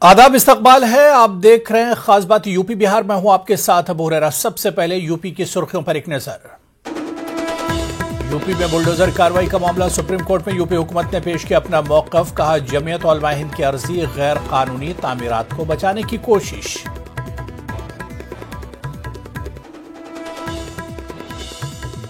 आदाब, इस्तकबाल है। आप देख रहे हैं खास बात यूपी बिहार। मैं हूं आपके साथ अबू हुरैरा। सबसे पहले यूपी की सुर्खियों पर एक नजर। यूपी में बुलडोजर कार्रवाई का मामला सुप्रीम कोर्ट में यूपी हुकूमत ने पेश किया अपना मौकफ। कहा, जमीयत उलमा हिंद की अर्जी गैर कानूनी तामीरात को बचाने की कोशिश।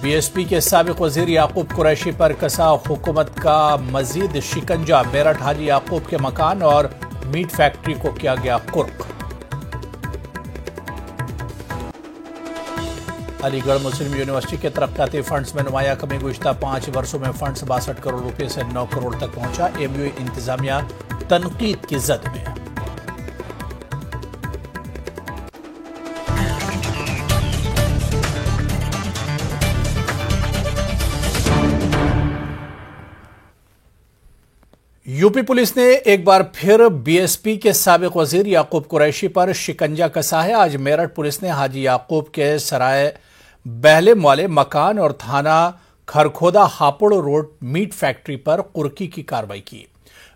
बीएसपी के साबिक वजीर याकूब कुरैशी पर कसा हुकूमत का मजीद शिकंजा। मेरठ हाजी याकूब के मकान और मीट फैक्ट्री को किया गया कुर्क। अलीगढ़ मुस्लिम यूनिवर्सिटी के तरक्काती फंड्स में नुमाया कमी। गुज़िश्ता 5 वर्षों में फंड्स 62 करोड़ रुपए से 9 करोड़ तक पहुंचा। एमयू इंतजामिया तनकीद की जद में। यूपी पुलिस ने एक बार फिर बीएसपी के साबिक वजीर याकूब कुरैशी पर शिकंजा कसा है। आज मेरठ पुलिस ने हाजी याकूब के सराय बहले वाले मकान और थाना Kharkhoda Hapur road meat factory पर कुर्की की कार्रवाई की।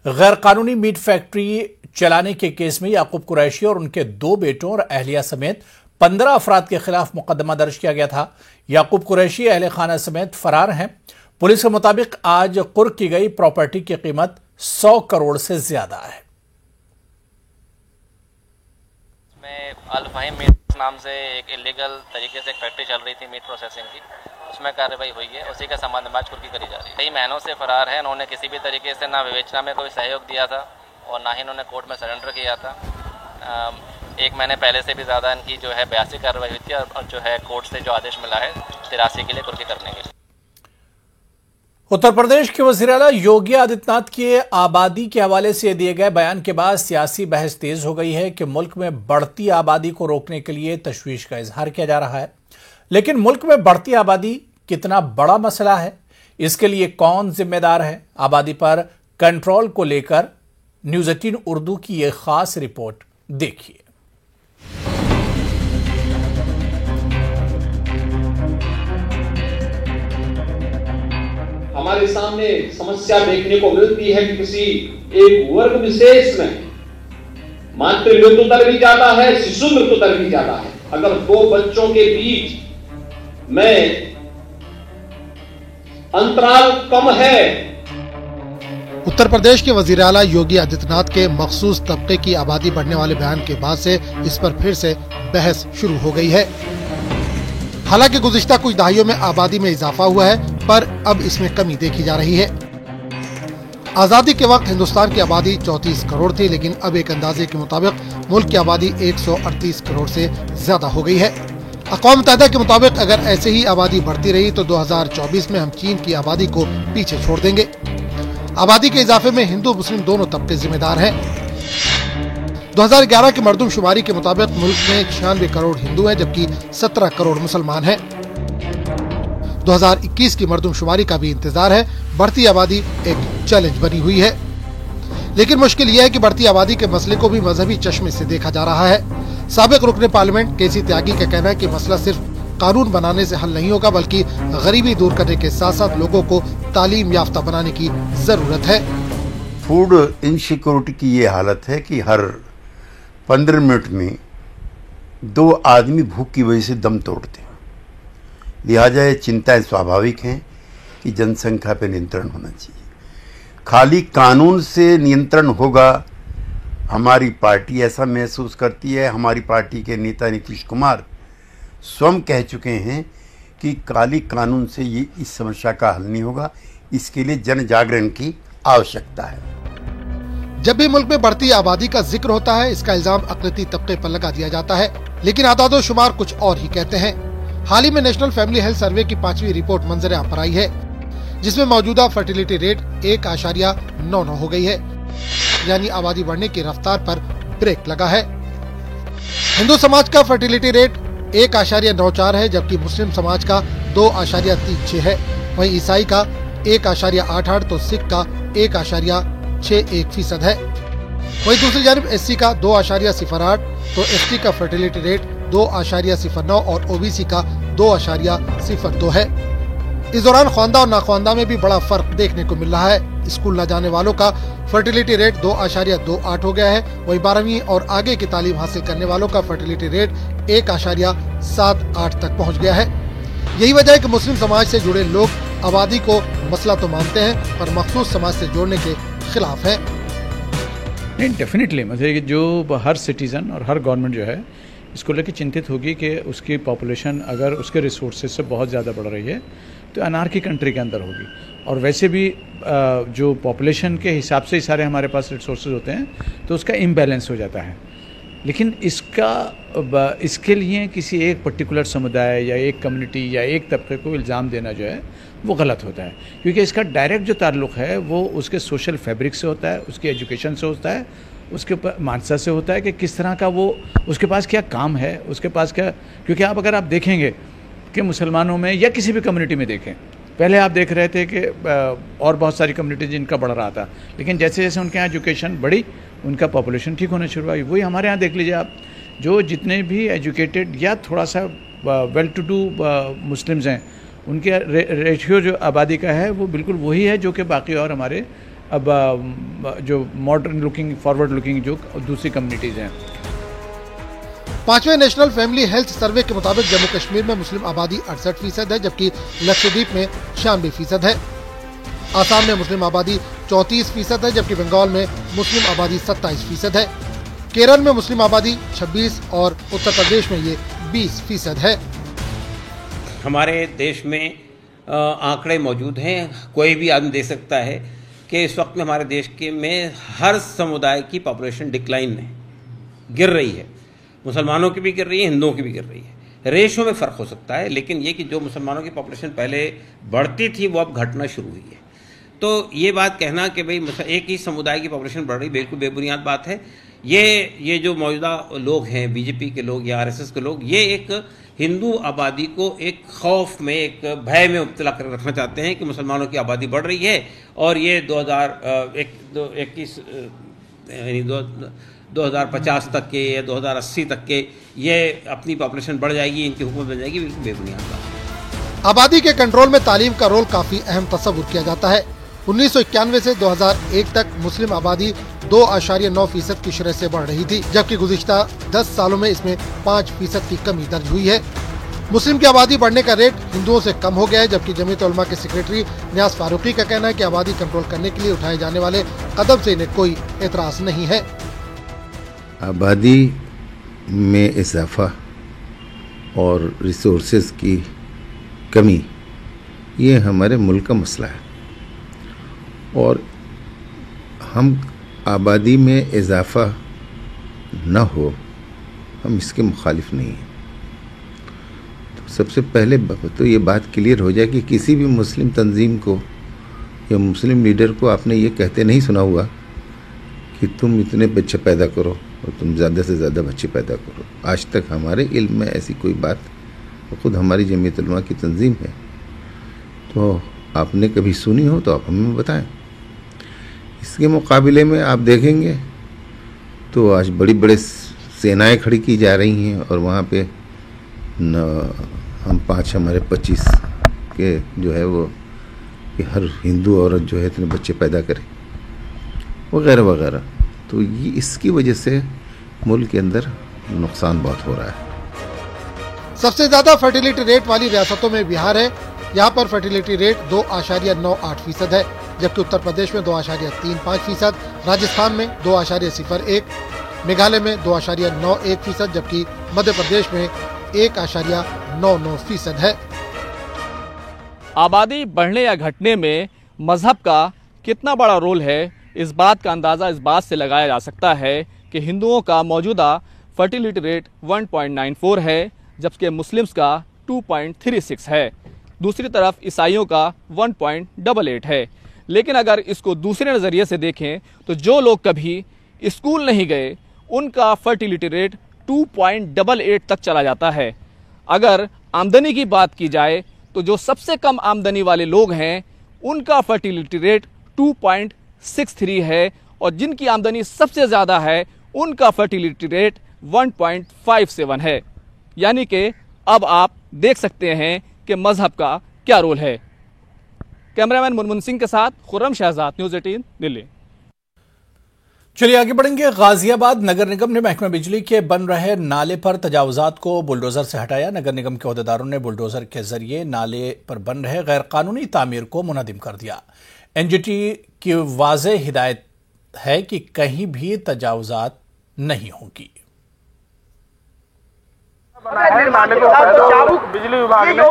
गैर कानूनी मीट फैक्ट्री चलाने के केस में याकूब कुरैशी और उनके 2 बेटों और अहलिया समेत 15 अफराद के खिलाफ मुकदमा दर्ज किया गया था। याकूब कुरैशी अहले खाना समेत फरार हैं। पुलिस के मुताबिक आज कुर्क की गई प्रॉपर्टी की कीमत 100 करोड़ से ज्यादा है। अल फाहिम मीट नाम से एक इलीगल तरीके से एक फैक्ट्री चल रही थी मीट प्रोसेसिंग की, उसमें कार्रवाई हुई है। उसी का संबंध में आज कुर्की करी जा रही है। कई महीनों से फरार है। उन्होंने किसी भी तरीके से ना विवेचना में कोई सहयोग दिया था और ना ही उन्होंने कोर्ट में सरेंडर किया था। 1 महीने पहले से भी ज़्यादा इनकी जो है 82 कार्रवाई हुई थी और जो है कोर्ट से जो आदेश मिला है 83 के लिए कुर्की करने के लिए। उत्तर प्रदेश के वज़ीर आला योगी आदित्यनाथ के आबादी के हवाले से दिए गए बयान के बाद सियासी बहस तेज हो गई है कि मुल्क में बढ़ती आबादी को रोकने के लिए तशवीश का इजहार किया जा रहा है। लेकिन मुल्क में बढ़ती आबादी कितना बड़ा मसला है, इसके लिए कौन जिम्मेदार है? आबादी पर कंट्रोल को लेकर न्यूज़ 18 उर्दू की यह खास रिपोर्ट देखिए। हमारे सामने समस्या देखने को मिलती है कि किसी एक वर्ग विशेष में मातृ मृत्यु दर भी ज्यादा है, शिशु मृत्यु दर भी ज्यादा है। अगर 2 बच्चों के बीच में अंतराल कम है। उत्तर प्रदेश के वजीर आला योगी आदित्यनाथ के मखसूस तबके की आबादी बढ़ने वाले बयान के बाद से इस पर फिर से बहस शुरू हो गई है। हालांकि गुज़िश्ता कुछ दहाइयों में आबादी में इजाफा हुआ है, पर अब इसमें कमी देखी जा रही है। आजादी के वक्त हिंदुस्तान की आबादी 34 करोड़ थी, लेकिन अब एक अंदाजे के मुताबिक मुल्क की आबादी 138 करोड़ से ज्यादा हो गई है। अक़वाम मुत्तहिदा के मुताबिक अगर ऐसे ही आबादी बढ़ती रही तो 2024 में हम चीन की आबादी को पीछे छोड़ देंगे। आबादी के इजाफे में हिंदू मुस्लिम दोनों तबके जिम्मेदार हैं। 2011 की मरदमशुमारी के मुताबिक मुल्क में 96 करोड़ हिंदू हैं, जबकि 17 करोड़ मुसलमान हैं। 2021 की मरदमशुमारी का भी इंतजार है। बढ़ती आबादी एक चैलेंज बनी हुई है, लेकिन मुश्किल यह है कि बढ़ती आबादी के मसले को भी मजहबी चश्मे से देखा जा रहा है। साबिक रुकने पार्लियामेंट केसी त्यागी का कहना है कि मसला सिर्फ कानून बनाने से हल नहीं होगा, बल्कि गरीबी दूर करने के साथ साथ लोगों को तालीम याफ्ता बनाने की जरूरत है। फूड इनसिक्योरिटी की ये हालत है कि हर 15 मिनट में 2 आदमी भूख की वजह से दम तोड़ते हैं। लिहाजा ये चिंताएं स्वाभाविक हैं कि जनसंख्या पर नियंत्रण होना चाहिए। खाली कानून से नियंत्रण होगा, हमारी पार्टी ऐसा महसूस करती है। हमारी पार्टी के नेता नीतीश कुमार स्वयं कह चुके हैं कि खाली कानून से ये इस समस्या का हल नहीं होगा। इसके लिए जन जागरण की आवश्यकता है। जब भी मुल्क में बढ़ती आबादी का जिक्र होता है, इसका इल्जाम अक़लियती तबके पर लगा दिया जाता है, लेकिन आदादो शुमार कुछ और ही कहते हैं। हाल ही में नेशनल फैमिली हेल्थ सर्वे की 5वीं रिपोर्ट मंजर आम पर आई है, जिसमें मौजूदा फर्टिलिटी रेट 1.99 हो गई है, यानी आबादी बढ़ने की रफ्तार पर ब्रेक लगा है। हिंदू समाज का फर्टिलिटी रेट 1.94 है, जबकि मुस्लिम समाज का 2.36 है। वहीं ईसाई का 1.88 तो सिख का 1.61% है। वहीं दूसरी जानिब एससी का 2.08 तो एसटी का फर्टिलिटी रेट 2.09 और ओबीसी का 2.02 है। इस दौरान ख्वांदा और नाख्वांदा में भी बड़ा फर्क देखने को मिल रहा है। स्कूल न जाने वालों का फर्टिलिटी रेट 2.28 हो गया है, वहीं 12वीं और आगे की तालीम हासिल करने वालों का फर्टिलिटी रेट 1.78 तक पहुंच गया है। यही वजह है कि मुस्लिम समाज से जुड़े लोग आबादी को मसला तो मानते हैं, पर मखसूस समाज से जोड़ने के खिलाफ है। नहीं, डेफिनेटली मतलब कि जो हर सिटीज़न और हर गवर्नमेंट जो है इसको लेकर चिंतित होगी कि उसकी पॉपुलेशन अगर उसके रिसोर्सेज से बहुत ज़्यादा बढ़ रही है तो अनार्की कंट्री के अंदर होगी। और वैसे भी जो पॉपुलेशन के हिसाब से ही सारे हमारे पास रिसोर्सेज होते हैं तो उसका इम्बैलेंस हो जाता है। लेकिन इसके लिए किसी एक पर्टिकुलर समुदाय या एक कम्युनिटी या एक तबके को इल्ज़ाम देना जो है वो गलत होता है, क्योंकि इसका डायरेक्ट जो ताल्लुक़ है वो उसके सोशल फैब्रिक से होता है, उसकी एजुकेशन से होता है, उसके ऊपर मानसा से होता है कि किस तरह का वो उसके पास क्या काम है, उसके पास क्या। क्योंकि अगर आप देखेंगे कि मुसलमानों में या किसी भी कम्युनिटी में देखें, पहले आप देख रहे थे कि और बहुत सारी कम्युनिटी जिनका बढ़ रहा था, लेकिन जैसे जैसे उनके यहाँ एजुकेशन बढ़ी उनका पॉपुलेशन ठीक होना शुरू हुई। वही हमारे यहाँ देख लीजिए आप, जो जितने भी एजुकेटेड या थोड़ा सा वेल टू डू मुस्लिम्स हैं उनके रेशियो जो आबादी का है वो बिल्कुल वही है जो कि बाकी और हमारे अब जो मॉडर्न लुकिंग फॉरवर्ड लुकिंग जो दूसरी कम्युनिटीज़ हैं। 5वें नेशनल फैमिली हेल्थ सर्वे के मुताबिक जम्मू कश्मीर में मुस्लिम आबादी 68% है, जबकि लक्षद्वीप में 96% है। आसाम में मुस्लिम आबादी 34% है, जबकि बंगाल में मुस्लिम आबादी 27% है। केरल में मुस्लिम आबादी 26 और उत्तर प्रदेश में ये 20% है। हमारे देश में आंकड़े मौजूद हैं, कोई भी आदमी देख सकता है कि इस वक्त में हमारे देश के में हर समुदाय की पॉपुलेशन डिक्लाइन में गिर रही है। मुसलमानों की भी गिर रही है, हिंदुओं की भी गिर रही है। रेशो में फ़र्क हो सकता है, लेकिन ये कि जो मुसलमानों की पॉपुलेशन पहले बढ़ती थी वो अब घटना शुरू हुई है। तो ये बात कहना कि भाई एक ही समुदाय की पॉपुलेशन बढ़ रही, बिल्कुल बेबुनियाद बात है। ये जो मौजूदा लोग हैं, बीजेपी के लोग या आरएसएस के लोग, ये एक हिंदू आबादी को एक खौफ में, एक भय में मुब्तला कर रखना चाहते हैं कि मुसलमानों की आबादी बढ़ रही है और ये 2050 तक के या 2080 तक के ये अपनी पॉपुलेशन बढ़ जाएगी, इनकी हुकूमत बन जाएगी, बिल्कुल बेबुनियाद बात। आबादी के कंट्रोल में तालीम का रोल काफी अहम तस्वुर किया जाता है। 1991 से 2001 तक मुस्लिम आबादी 2.9% की शरह से बढ़ रही थी, जबकि गुज़िश्ता 10 सालों में इसमें 5% की कमी दर्ज हुई है। मुस्लिम की आबादी बढ़ने का रेट हिंदुओं से कम हो गया है, जबकि जमीयत उलमा के सेक्रेटरी नियाज फारूकी का कहना है कि आबादी कंट्रोल करने के लिए उठाए जाने वाले कदम से इन्हें कोई एतराज नहीं है। आबादी में इजाफा और रिसोर्सेज की कमी ये हमारे मुल्क का मसला है, और हम आबादी में इजाफा न हो, हम इसके मुखालिफ नहीं हैं। तो सबसे पहले तो ये बात क्लियर हो जाए कि किसी भी मुस्लिम तंजीम को या मुस्लिम लीडर को आपने ये कहते नहीं सुना हुआ कि तुम इतने बच्चे पैदा करो और तुम ज़्यादा से ज़्यादा बच्चे पैदा करो। आज तक हमारे इल्म में ऐसी कोई बात, खुद हमारी जमीयत उलमा की तंजीम है, तो आपने कभी सुनी हो तो आप हमें बताएं। इसके मुकाबले में आप देखेंगे तो आज बड़ी बड़े सेनाएं खड़ी की जा रही हैं और वहाँ पे हम 5 हमारे 25 के जो है वो कि हर हिंदू औरत जो है इतने बच्चे पैदा करे वगैरह वगैरह। तो ये इसकी वजह से मुल्क के अंदर नुकसान बहुत हो रहा है। सबसे ज्यादा फर्टिलिटी रेट वाली रियासतों में बिहार है। यहाँ पर फर्टिलिटी रेट 2.98% है, जबकि उत्तर प्रदेश में 2.35%, राजस्थान में 2.01%, मेघालय में 2.91%, जबकि मध्य प्रदेश में 1.99% है। आबादी बढ़ने या घटने में मजहब का कितना बड़ा रोल है, इस बात का अंदाज़ा इस बात से लगाया जा सकता है कि हिंदुओं का मौजूदा फर्टिलिटी रेट 1.94 है, जबकि मुस्लिम्स का 2.36 है। दूसरी तरफ ईसाइयों का 1.88 है। लेकिन अगर इसको दूसरे नज़रिए से देखें तो जो लोग कभी स्कूल नहीं गए उनका फर्टिलिटी रेट 2.88 तक चला जाता है। अगर आमदनी की बात की जाए तो जो सबसे कम आमदनी वाले लोग हैं उनका फर्टिलिटी रेट 2.63 है, और जिनकी आमदनी सबसे ज़्यादा है उनका फर्टिलिटी रेट 1.57 है। यानी कि अब आप देख सकते हैं कि मजहब का क्या रोल है। कैमरामैन मुनमुन सिंह के साथ खुर्रम शहजाद, न्यूज़ 18 दिल्ली। चलिए आगे बढ़ेंगे। गाजियाबाद नगर निगम ने महकमा बिजली के बन रहे नाले पर तजावुजात को बुलडोजर से हटाया। नगर निगम के अहदेदारों ने बुलडोजर के जरिए नाले पर बन रहे गैर कानूनी तामीर को मुनहदिम कर दिया। एनजीटी की वाज़ेह हिदायत है कि कहीं भी तजावुजात नहीं होगी। बिजली विभाग ने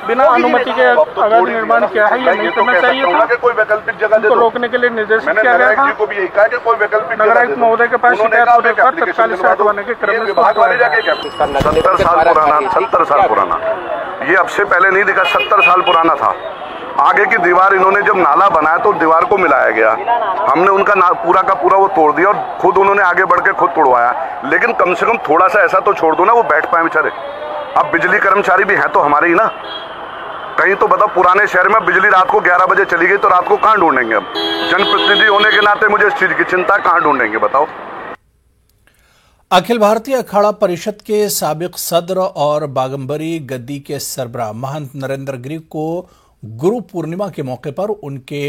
बिना अनुमति के अवैध निर्माण किया है, ये नहीं करना चाहिए था। कोई वैकल्पिक जगह को रोकने के लिए निर्देश किया गया था। नगर आयुक्त महोदय के पास शिकायत होने पर तत्काल इसे हटवाने के क्रम में 70 साल पुराना ये अब से पहले नहीं दिखा, 70 साल पुराना था। आगे की दीवार इन्होंने जब नाला बनाया तो दीवार को मिलाया गया, हमने उनका पूरा का पूरा वो तोड़ दिया और खुद उन्होंने आगे बढ़ के खुद तोड़वाया। लेकिन कम से कम थोड़ा सा ऐसा तो छोड़ दो ना, वो बैठ पाए बेचारे। अब बिजली कर्मचारी भी हैं तो हमारे ही ना, कहीं तो बताओ पुराने शहर में बिजली रात को 11 बजे चली गई तो रात को कहाँ ढूंढेंगे? अब जनप्रतिनिधि होने के नाते मुझे इस चीज की चिंता, कहाँ ढूंढेंगे बताओ। अखिल भारतीय अखाड़ा परिषद के साबिक सदर और बागंबरी गद्दी के सरबराह महंत नरेंद्र गिरी को गुरु पूर्णिमा के मौके पर उनके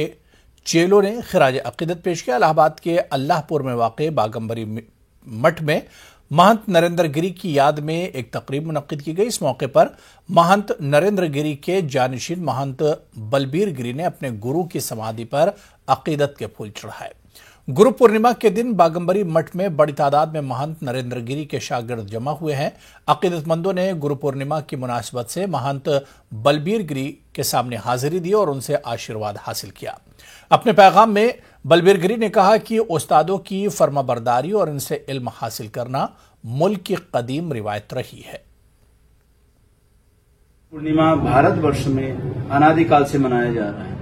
चेलों ने खिराज अकीदत पेश किया। इलाहाबाद के अल्लाहपुर में वाक़ बागंबरी मठ में महंत नरेंद्र गिरी की याद में एक तकरीब मुनक्किद की गई। इस मौके पर महंत नरेंद्र गिरी के जानशीन महंत बलबीर गिरी ने अपने गुरु की समाधि पर अकीदत के फूल चढ़ाए। गुरु पूर्णिमा के दिन बागंबरी मठ में बड़ी तादाद में महंत नरेंद्र गिरी के शागिर्द जमा हुए हैं। अकीदतमंदों ने गुरु पूर्णिमा की मुनासिबत से महंत बलबीर गिरी के सामने हाजिरी दी और उनसे आशीर्वाद हासिल किया। अपने पैगाम में बलबीर गिरी ने कहा कि उस्तादों की फर्माबरदारी और इनसे इल्म हासिल करना मुल्क की कदीम रिवायत रही है। पूर्णिमा भारतवर्ष में अनादिकाल से मनाया जा रहा है।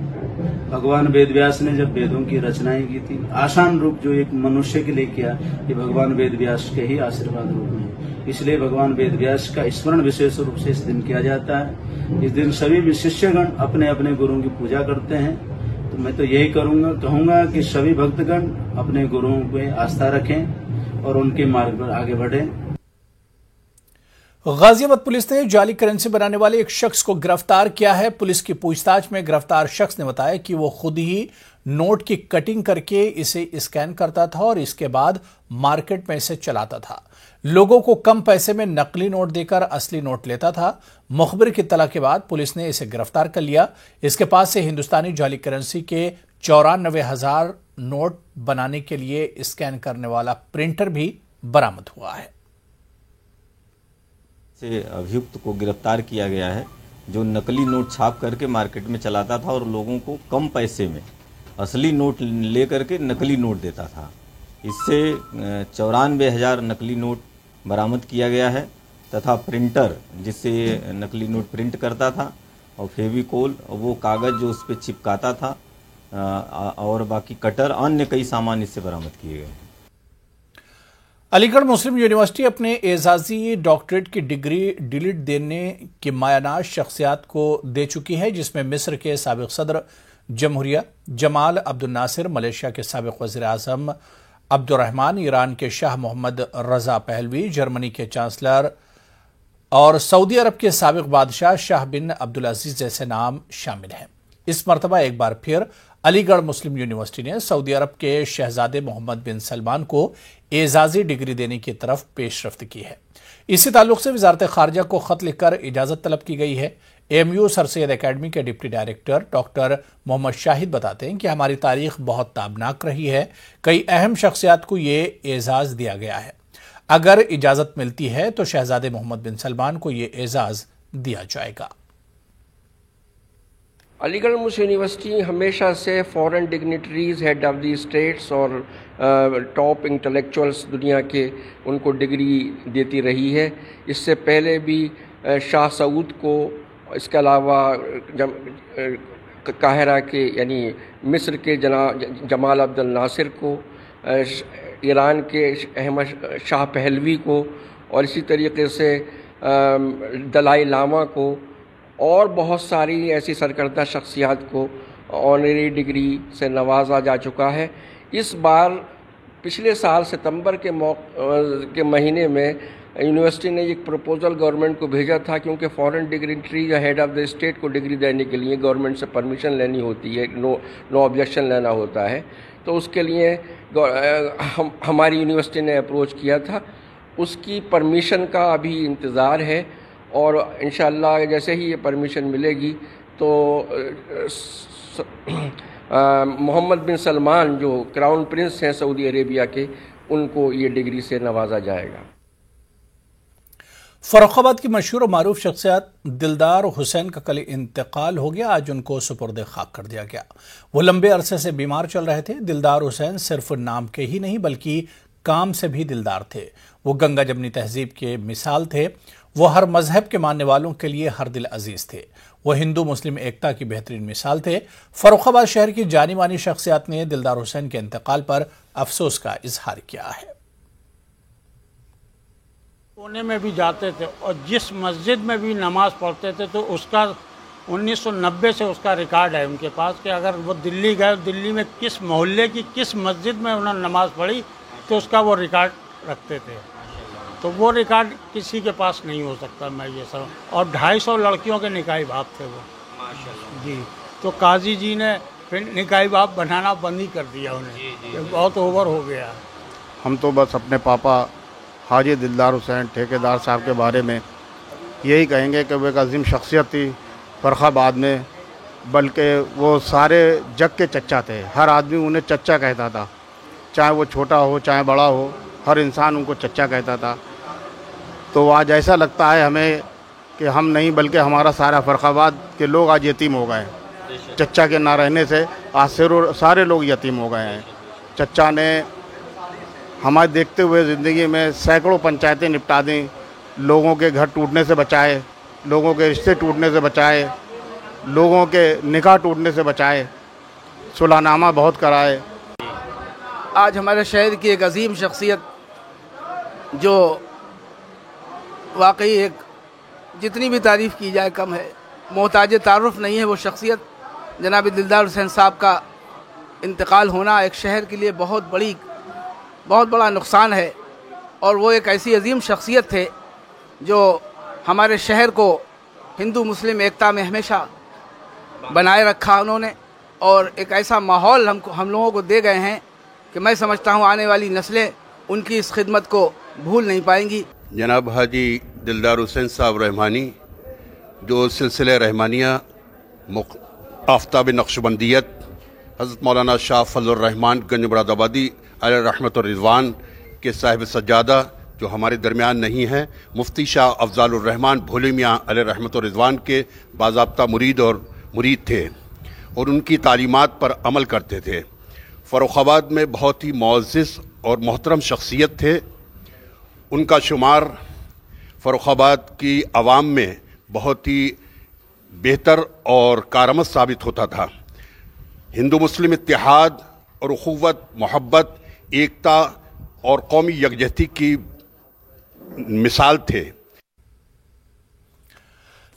भगवान वेद व्यास ने जब वेदों की रचनाएं की थी, आसान रूप जो एक मनुष्य के लिए किया, ये भगवान वेद व्यास के ही आशीर्वाद रूप में। इसलिए भगवान वेद व्यास का स्मरण विशेष रूप से इस दिन किया जाता है। इस दिन सभी शिष्यगण अपने अपने गुरुओं की पूजा करते हैं। तो मैं तो यही कहूंगा कि सभी भक्तगण अपने गुरुओं पे आस्था रखें और उनके मार्ग पर आगे बढ़ें। गाजियाबाद पुलिस ने जाली करेंसी बनाने वाले एक शख्स को गिरफ्तार किया है। पुलिस की पूछताछ में गिरफ्तार शख्स ने बताया कि वो खुद ही नोट की कटिंग करके इसे स्कैन करता था और इसके बाद मार्केट में इसे चलाता था। लोगों को कम पैसे में नकली नोट देकर असली नोट लेता था। मुखबिर की इत्तला के बाद पुलिस ने इसे गिरफ्तार कर लिया। इसके पास से हिंदुस्तानी जाली करेंसी के 94,000 नोट बनाने के लिए स्कैन करने वाला प्रिंटर भी बरामद हुआ है। से अभियुक्त को गिरफ्तार किया गया है, जो नकली नोट छाप करके मार्केट में चलाता था और लोगों को कम पैसे में असली नोट लेकर के नकली नोट देता था। इससे 94,000 नकली नोट बरामद किया गया है तथा प्रिंटर जिससे नकली नोट प्रिंट करता था और फेविकोल वो कागज़ जो उस पर चिपकाता था और बाकी कटर अन्य कई सामान इससे बरामद किए गए। अलीगढ़ मुस्लिम यूनिवर्सिटी अपने एजाजी डॉक्टरेट की डिग्री डिलीट देने की मायानाज शख्सियात को दे चुकी है, जिसमें मिस्र के साबिक सदर जमहूरिया जमाल अब्दुल नासिर, मलेशिया के साबिक वज़ीर आज़म अब्दुर्रहमान, ईरान के शाह मोहम्मद रजा पहलवी, जर्मनी के चांसलर और सऊदी अरब के साबिक बादशाह शाह बिन अब्दुल अजीज जैसे नाम शामिल हैं। इस मरतबा एक बार फिर अलीगढ़ मुस्लिम यूनिवर्सिटी ने सऊदी अरब के शहजादे मोहम्मद बिन सलमान को एजाजी डिग्री देने की तरफ पेशरफ्त की है। इसी ताल्लुक से वजारत खारजा को खत लिखकर इजाजत तलब की गई है। एएमयू सर सैयद एकेडमी के deputy director doctor Mohammad Shahid बताते हैं कि हमारी तारीख बहुत ताबनाक रही है। कई अहम शख्सियात को ये एजाज दिया गया है। अगर इजाजत मिलती है तो शहजादे मोहम्मद बिन सलमान को ये एजाज दिया जाएगा। अलीगढ़ मुस्लिम यूनिवर्सिटी हमेशा से foreign dignitaries, head of the states और टॉप इंटेलेक्चुअल्स दुनिया के उनको डिग्री देती रही है। इससे पहले भी शाह सऊद को, इसके अलावा काहिरा के यानी मिस्र के जमाल अब्दुल नासिर को, ईरान के अहमद शाह पहलवी को और इसी तरीके से दलाई लामा को और बहुत सारी ऐसी सरकर्दा शख्सियात को ऑनरी डिग्री से नवाजा जा चुका है। इस बार पिछले साल सितंबर के महीने में यूनिवर्सिटी ने एक प्रपोजल गवर्नमेंट को भेजा था, क्योंकि फॉरेन डिग्नेटरी या हेड ऑफ द स्टेट को डिग्री देने के लिए गवर्नमेंट से परमिशन लेनी होती है, नो ऑब्जेक्शन लेना होता है। तो उसके लिए हमारी यूनिवर्सिटी ने अप्रोच किया था, उसकी परमिशन का अभी इंतज़ार है और इंशाअल्लाह जैसे ही ये परमिशन मिलेगी तो मोहम्मद बिन सलमान जो क्राउन प्रिंस हैं सऊदी अरेबिया के, उनको ये डिग्री से नवाजा जाएगा। फर्रुखाबाद की मशहूर और मारूफ शख्सियत दिलदार हुसैन का कल इंतकाल हो गया। आज उनको सुपुर्द खाक कर दिया गया। वो लंबे अरसे से बीमार चल रहे थे। दिलदार हुसैन सिर्फ नाम के ही नहीं बल्कि काम से भी दिलदार थे। वो गंगा जमनी तहजीब के मिसाल थे। वो हर मजहब के मानने वालों के लिए हर दिल अजीज थे। वो हिंदू मुस्लिम एकता की बेहतरीन मिसाल थे। फर्रुखाबाद शहर की जानी मानी शख्सियत ने दिलदार हुसैन के इंतकाल पर अफसोस का इजहार किया है। कोने में भी जाते थे और जिस मस्जिद में भी नमाज पढ़ते थे तो उसका 1990 से उसका रिकॉर्ड है उनके पास कि अगर वो दिल्ली गए, दिल्ली में किस मोहल्ले की किस मस्जिद में उन्होंने नमाज पढ़ी तो उसका वो रिकॉर्ड रखते थे। तो वो रिकॉर्ड किसी के पास नहीं हो सकता, मैं ये सब। और 250 लड़कियों के निकाही बाप थे वो जी। तो काजी जी ने फिर निकाही बाप बनाना बंद ही कर दिया उन्हें, बहुत ओवर हो गया। हम तो बस अपने पापा हाजी दिलदार हुसैन ठेकेदार साहब के बारे में यही कहेंगे कि वो एक अजीम शख्सियत थी फर्रुखाबाद में, बल्कि वो सारे जग के चच्चा थे। हर आदमी उन्हें चच्चा कहता था, चाहे वो छोटा हो चाहे बड़ा हो, हर इंसान उनको चच्चा कहता था। तो आज ऐसा लगता है हमें कि हम नहीं बल्कि हमारा सारा फर्रुखाबाद के लोग आज यतीम हो गए हैं। चच्चा के ना रहने से आज सारे लोग यतीम हो गए हैं। चच्चा ने हमारे देखते हुए ज़िंदगी में सैकड़ों पंचायतें निपटा दी, लोगों के घर टूटने से बचाए, लोगों के रिश्ते टूटने से बचाए, लोगों के निकाह टूटने से बचाए, सुलहनामा बहुत कराए। आज हमारे शहर की एक अजीम शख्सियत जो वाकई एक जितनी भी तारीफ़ की जाए कम है, मोहताज तारुफ नहीं है वो शख्सियत, जनाब दिलदार हुसैन साहब का इंतकाल होना एक शहर के लिए बहुत बड़ा नुकसान है। और वो एक ऐसी अजीम शख्सियत थे जो हमारे शहर को हिंदू मुस्लिम एकता में हमेशा बनाए रखा उन्होंने, और एक ऐसा माहौल हम लोगों को दे गए हैं कि मैं समझता हूँ आने वाली नस्लें उनकी इस खिदमत को भूल नहीं पाएंगी। जनाब हाजी दिलदार हुसैन साहब रहमानी जो सिलसिले रहमानिया आफ्ताब नक्शबंदियत हज़रत मौलाना शाह फजलुर रहमान गंज मुरादाबादी अलैहि रहमत व रिज़वान के साहिब सज्जादा जो हमारे दरमियान नहीं हैं, मुफ्ती शाह अफजालुर रहमान भोले मियाँ अलैहि रहमत व रिज़वान के बाज़ाब्ता मुरीद थे और उनकी तालीमात पर अमल करते थे। फर्रुखाबाद में बहुत ही मुअज़्ज़िज़ और मोहतरम शख्सियत थे। उनका शुमार फर्रुखाबाद की आवाम में बहुत ही बेहतर और कारआमद साबित होता था। हिंदू मुस्लिम इत्तेहाद और उख़ुव्वत, मोहब्बत, एकता और कौमी यकजहती की मिसाल थे।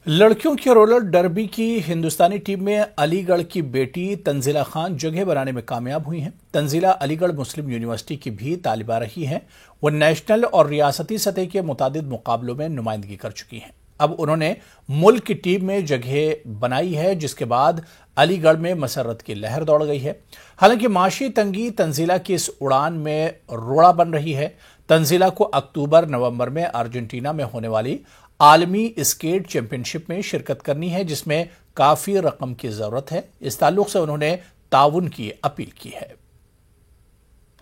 लड़कियों की रोलर डर्बी की हिंदुस्तानी टीम में अलीगढ़ की बेटी तंजीला खान जगह बनाने में कामयाब हुई हैं। तंजीला अलीगढ़ मुस्लिम यूनिवर्सिटी की भी तालिबा रही हैं। वो नेशनल और रियासती सतह के मुतादिद मुकाबलों में नुमाइंदगी कर चुकी हैं। अब उन्होंने मुल्क की टीम में जगह बनाई है, जिसके बाद अलीगढ़ में मसरत की लहर दौड़ गई है। हालांकि माशी तंगी तंजीला की इस उड़ान में रोड़ा बन रही है। तंजीला को अक्टूबर-नवंबर में अर्जेंटीना में होने वाली आलमी स्केट चैंपियनशिप में शिरकत करनी है, जिसमें काफी रकम की जरूरत है। इस ताल्लुक से उन्होंने ताउन की अपील की है।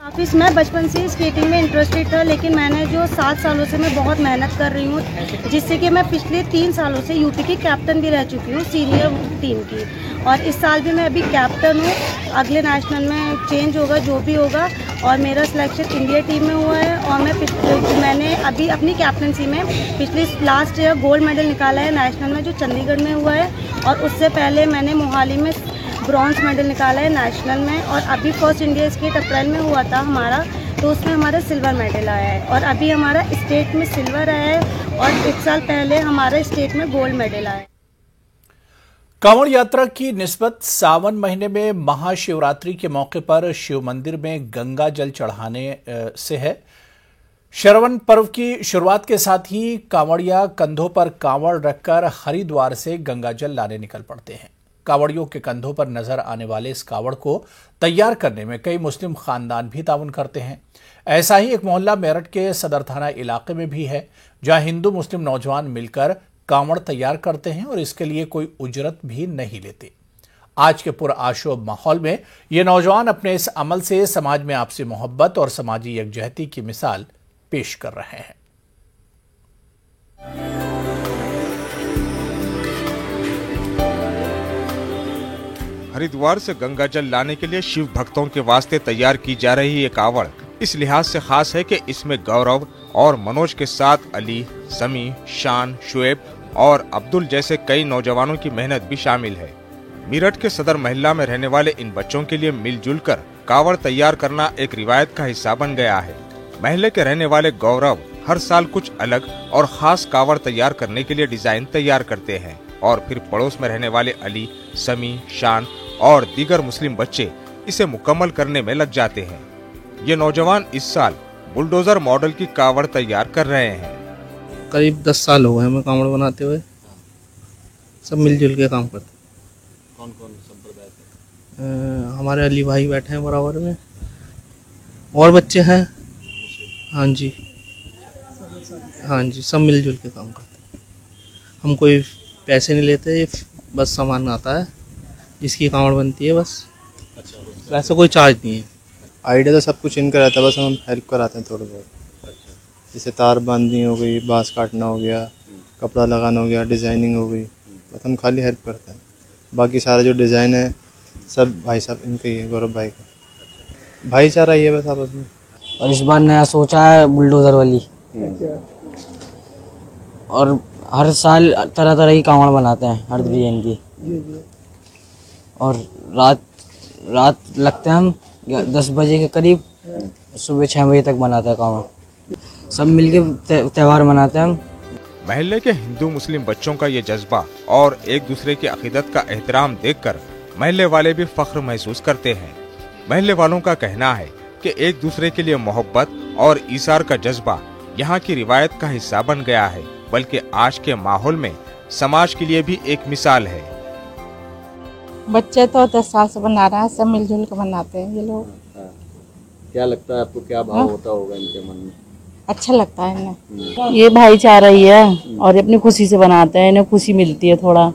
ऑफिस में बचपन से स्केटिंग में इंटरेस्टेड था, लेकिन मैंने जो 7 सालों से मैं बहुत मेहनत कर रही हूँ, जिससे कि मैं पिछले 3 सालों से यूपी की कैप्टन भी रह चुकी हूँ सीनियर टीम की, और इस साल भी मैं अभी कैप्टन हूँ। अगले नेशनल में चेंज होगा जो भी होगा, और मेरा सिलेक्शन इंडिया टीम में हुआ है। और मैंने अभी अपनी कैप्टनसी में पिछले लास्ट ईयर गोल्ड मेडल निकाला है नेशनल में, जो चंडीगढ़ में हुआ है, और उससे पहले मैंने मोहाली में ब्रॉन्ज मेडल निकाला है नेशनल में, और अभी फर्स्ट इंडिया स्केट अप्रैल में हुआ था हमारा, तो उसमें हमारा सिल्वर मेडल आया है, और अभी हमारा स्टेट में सिल्वर आया है, और 1 साल पहले हमारा स्टेट में गोल्ड मेडल आया है। कांवड़ यात्रा की निस्बत सावन महीने में महाशिवरात्रि के मौके पर शिव मंदिर में गंगा जल चढ़ाने से है। श्रवण पर्व की शुरुआत के साथ ही कांवड़िया कंधों पर कांवड़ रखकर हरिद्वार से गंगा जल लाने निकल पड़ते हैं। कांवड़ियों के कंधों पर नजर आने वाले इस कांवड़ को तैयार करने में कई मुस्लिम खानदान भी ताउन करते हैं। ऐसा ही एक मोहल्ला मेरठ के सदर थाना इलाके में भी है, जहां हिंदू मुस्लिम नौजवान मिलकर कांवड़ तैयार करते हैं और इसके लिए कोई उजरत भी नहीं लेते। आज के पुरआशोब माहौल में ये नौजवान अपने इस अमल से समाज में आपसी मोहब्बत और समाजी यकजहती की मिसाल पेश कर रहे हैं। हरिद्वार से गंगा जल लाने के लिए शिव भक्तों के वास्ते तैयार की जा रही ये कांवड़ इस लिहाज से खास है कि इसमें गौरव और मनोज के साथ अली, समी, शान, शुएब और अब्दुल जैसे कई नौजवानों की मेहनत भी शामिल है। मेरठ के सदर मोहल्ला में रहने वाले इन बच्चों के लिए मिलजुल कर कांवड़ तैयार करना एक रिवायत का हिस्सा बन गया है। महल्ले के रहने वाले गौरव हर साल कुछ अलग और खास कांवड़ तैयार करने के लिए डिजाइन तैयार करते हैं और फिर पड़ोस में रहने वाले अली, समी, शान और दीगर मुस्लिम बच्चे इसे मुकम्मल करने में लग जाते हैं। ये नौजवान इस साल बुलडोजर मॉडल की कांवड़ तैयार कर रहे हैं। करीब 10 साल हो गए हमें कांवड़ बनाते हुए, सब मिलजुल के काम करते। कौन कौन संप्रदाय के? हमारे अली भाई बैठे हैं बराबर में और बच्चे हैं। हाँ जी, हाँ जी, सब मिलजुल के काम करते हैं। हम कोई पैसे नहीं लेते, बस सामान आता है, जिसकी कांवड़ बनती है बस। अच्छा, वैसे कोई चार्ज नहीं है। आइडिया तो सब कुछ इनका रहता है, बस हम हेल्प कराते हैं थोड़ा बहुत। जैसे तार बांधनी हो गई, बांस काटना हो गया, कपड़ा लगाना हो गया, डिज़ाइनिंग हो गई, बस हम खाली हेल्प करते हैं। बाकी सारा जो डिज़ाइन है सब भाई साहब इनका ही है, गौरव भाई का। भाईचारा ही है बस आपस में। और इस बार नया सोचा है बुलडोजर वाली, और हर साल तरह तरह की कांवड़ बनाते हैं, हर डिजाइन की। और रात लगते हैं हम 10 बजे के करीब, सुबह 6 बजे तक बनाते हैं कांवड़। सब मिलके त्यौहार मनाते हैं हम। महल्ले के हिंदू मुस्लिम बच्चों का ये जज्बा और एक दूसरे की अकीदत का एहतराम देखकर महल्ले वाले भी फख्र महसूस करते हैं। महल्ले वालों का कहना है कि एक दूसरे के लिए मोहब्बत और ईसार का जज्बा यहाँ की रिवायत का हिस्सा बन गया है, बल्कि आज के माहौल में समाज के लिए भी एक मिसाल है। बच्चे तो 10 साल से बना रहे हैं, सब मिलजुल कर बनाते हैं ये लोग। क्या लगता है आपको, क्या भाव होता होगा इनके मन में? अच्छा लगता है इन्हें, ये भाईचारा ही है और अपनी खुशी से बनाते हैं, इन्हें खुशी मिलती है थोड़ा,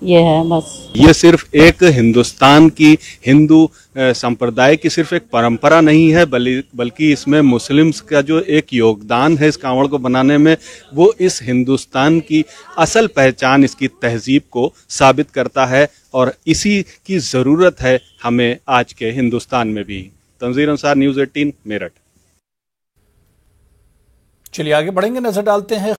ये है बस। ये सिर्फ एक हिंदुस्तान की हिंदू संप्रदाय की सिर्फ एक परंपरा नहीं है, बल्कि इसमें मुस्लिम्स का जो एक योगदान है इस कांवड़ को बनाने में, वो इस हिंदुस्तान की असल पहचान, इसकी तहजीब को साबित करता है और इसी की ज़रूरत है हमें आज के हिंदुस्तान में भी। तंजीर अंसार, न्यूज़ 18, मेरठ। चलिए आगे बढ़ेंगे, नजर डालते हैं